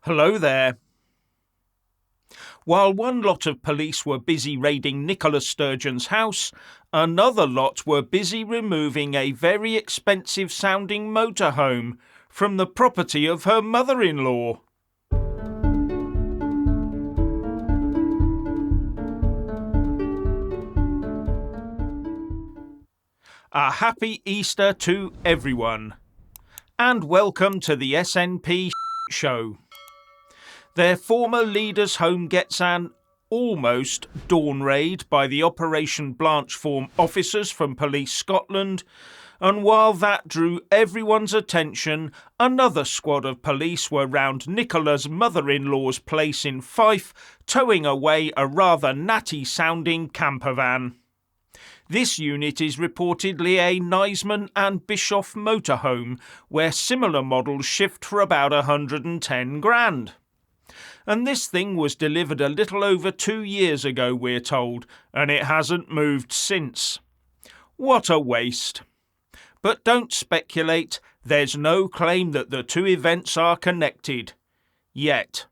Hello there. While one lot of police were busy raiding Nicola Sturgeon's house, another lot were busy removing a very expensive sounding motorhome from the property of her mother-in-law. A happy Easter to everyone, and welcome to the SNP show. Their former leader's home gets an almost dawn raid by the Operation Blanchform officers from Police Scotland, and while that drew everyone's attention, another squad of police were round Nicola's mother-in-law's place in Fife, towing away a rather natty-sounding camper van. This unit is reportedly a Niseman and Bischoff motorhome, where similar models shift for about 110 grand. And this thing was delivered a little over 2 years ago, we're told, and it hasn't moved since. What a waste. But don't speculate, there's no claim that the two events are connected. Yet.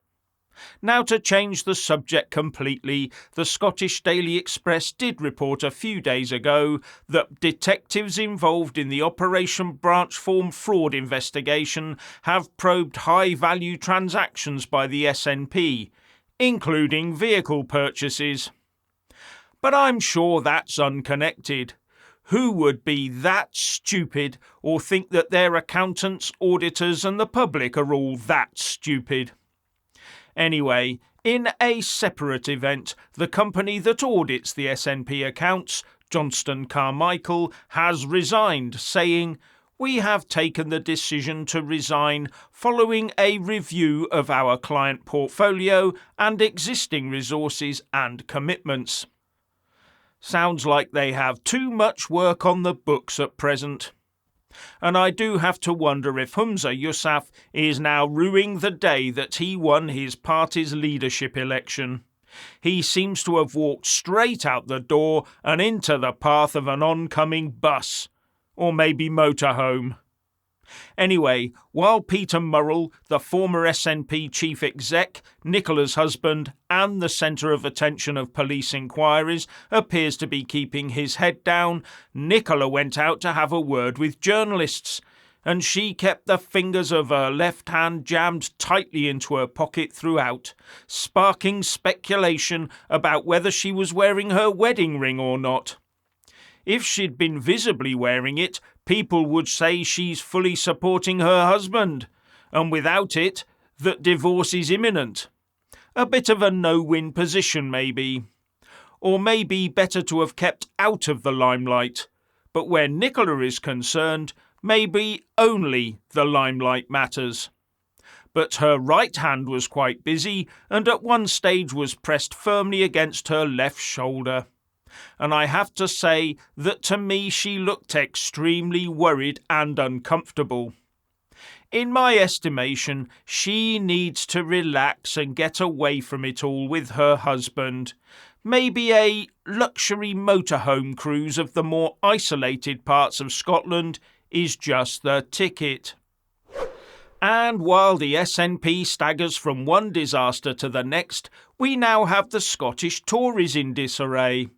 Now, to change the subject completely, the Scottish Daily Express did report a few days ago that detectives involved in the Operation Blanchform fraud investigation have probed high-value transactions by the SNP, including vehicle purchases. But I'm sure that's unconnected. Who would be that stupid or think that their accountants, auditors and the public are all that stupid? Anyway, in a separate event, the company that audits the SNP accounts, Johnston Carmichael, has resigned, saying, "We have taken the decision to resign following a review of our client portfolio and existing resources and commitments." Sounds like they have too much work on the books at present. And I do have to wonder if Humza Yousaf is now ruining the day that he won his party's leadership election. He seems to have walked straight out the door and into the path of an oncoming bus. Or maybe motorhome. Anyway, while Peter Murrell, the former SNP chief exec, Nicola's husband, and the centre of attention of police inquiries, appears to be keeping his head down, Nicola went out to have a word with journalists, and she kept the fingers of her left hand jammed tightly into her pocket throughout, sparking speculation about whether she was wearing her wedding ring or not. If she'd been visibly wearing it, people would say she's fully supporting her husband, and without it, that divorce is imminent. A bit of a no-win position, maybe. Or maybe better to have kept out of the limelight. But where Nicola is concerned, maybe only the limelight matters. But her right hand was quite busy, and at one stage was pressed firmly against her left shoulder. And I have to say that to me she looked extremely worried and uncomfortable. In my estimation, she needs to relax and get away from it all with her husband. Maybe a luxury motorhome cruise of the more isolated parts of Scotland is just the ticket. And while the SNP staggers from one disaster to the next, we now have the Scottish Tories in disarray.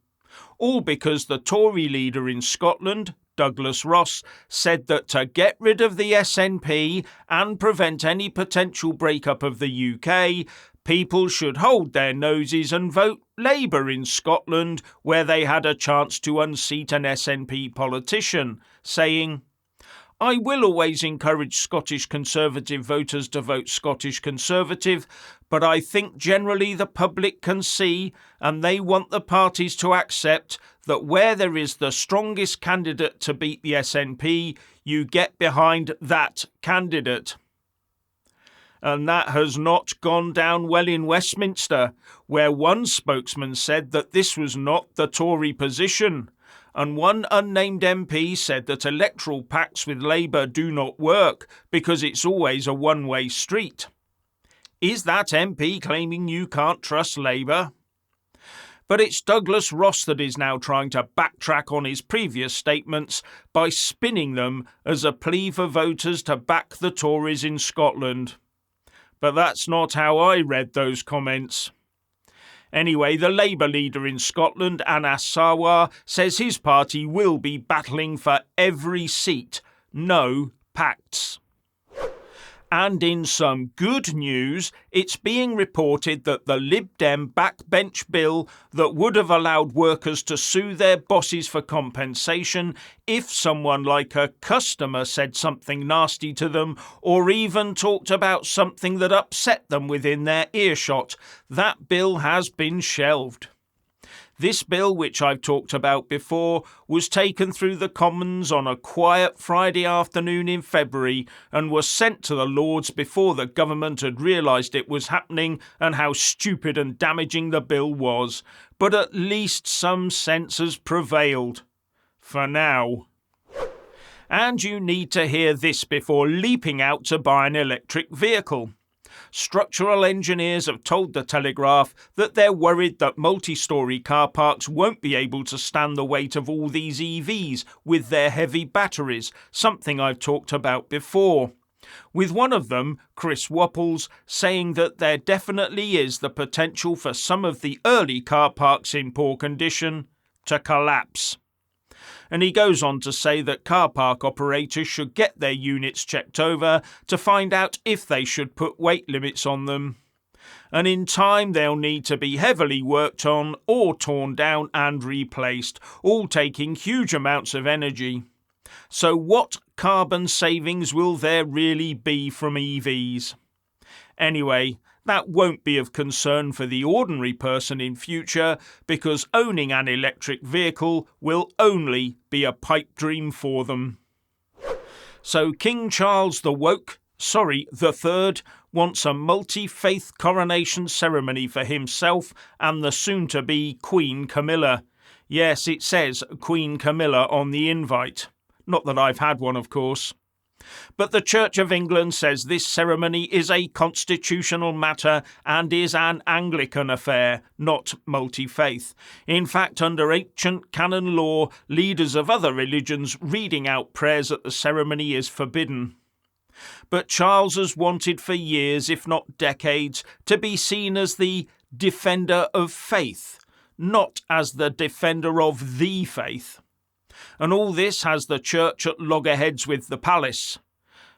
All because the Tory leader in Scotland, Douglas Ross, said that to get rid of the SNP and prevent any potential breakup of the UK, people should hold their noses and vote Labour in Scotland, where they had a chance to unseat an SNP politician, saying, "I will always encourage Scottish Conservative voters to vote Scottish Conservative, but I think generally the public can see, and they want the parties to accept, that where there is the strongest candidate to beat the SNP, you get behind that candidate." And that has not gone down well in Westminster, where one spokesman said that this was not the Tory position, and one unnamed MP said that electoral pacts with Labour do not work because it's always a one-way street. Is that MP claiming you can't trust Labour? But it's Douglas Ross that is now trying to backtrack on his previous statements by spinning them as a plea for voters to back the Tories in Scotland. But that's not how I read those comments. Anyway, the Labour leader in Scotland, Anas Sarwar, says his party will be battling for every seat. No pacts. And in some good news, it's being reported that the Lib Dem backbench bill that would have allowed workers to sue their bosses for compensation if someone like a customer said something nasty to them or even talked about something that upset them within their earshot, that bill has been shelved. This bill, which I've talked about before, was taken through the Commons on a quiet Friday afternoon in February and was sent to the Lords before the government had realised it was happening and how stupid and damaging the bill was. But at least some sense has prevailed. For now. And you need to hear this before leaping out to buy an electric vehicle. Structural engineers have told the Telegraph that they're worried that multi-storey car parks won't be able to stand the weight of all these EVs with their heavy batteries, something I've talked about before. With one of them, Chris Wapples, saying that there definitely is the potential for some of the early car parks in poor condition to collapse. And he goes on to say that car park operators should get their units checked over to find out if they should put weight limits on them. And in time they'll need to be heavily worked on or torn down and replaced, all taking huge amounts of energy. So what carbon savings will there really be from EVs? Anyway, that won't be of concern for the ordinary person in future because owning an electric vehicle will only be a pipe dream for them. So King Charles the III wants a multi-faith coronation ceremony for himself and the soon-to-be Queen Camilla. Yes, it says Queen Camilla on the invite. Not that I've had one, of course. But the Church of England says this ceremony is a constitutional matter and is an Anglican affair, not multi-faith. In fact, under ancient canon law, leaders of other religions reading out prayers at the ceremony is forbidden. But Charles has wanted for years, if not decades, to be seen as the defender of faith, not as the defender of the faith. And all this has the church at loggerheads with the palace.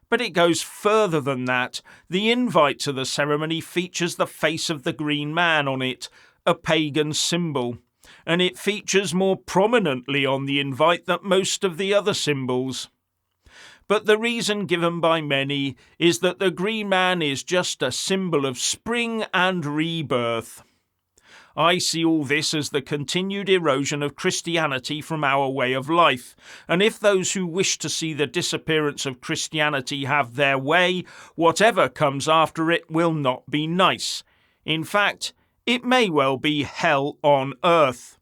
But it goes further than that. The invite to the ceremony features the face of the Green Man on it, a pagan symbol, and it features more prominently on the invite than most of the other symbols. But the reason given by many is that the Green Man is just a symbol of spring and rebirth. I see all this as the continued erosion of Christianity from our way of life, and if those who wish to see the disappearance of Christianity have their way, whatever comes after it will not be nice. In fact, it may well be hell on earth.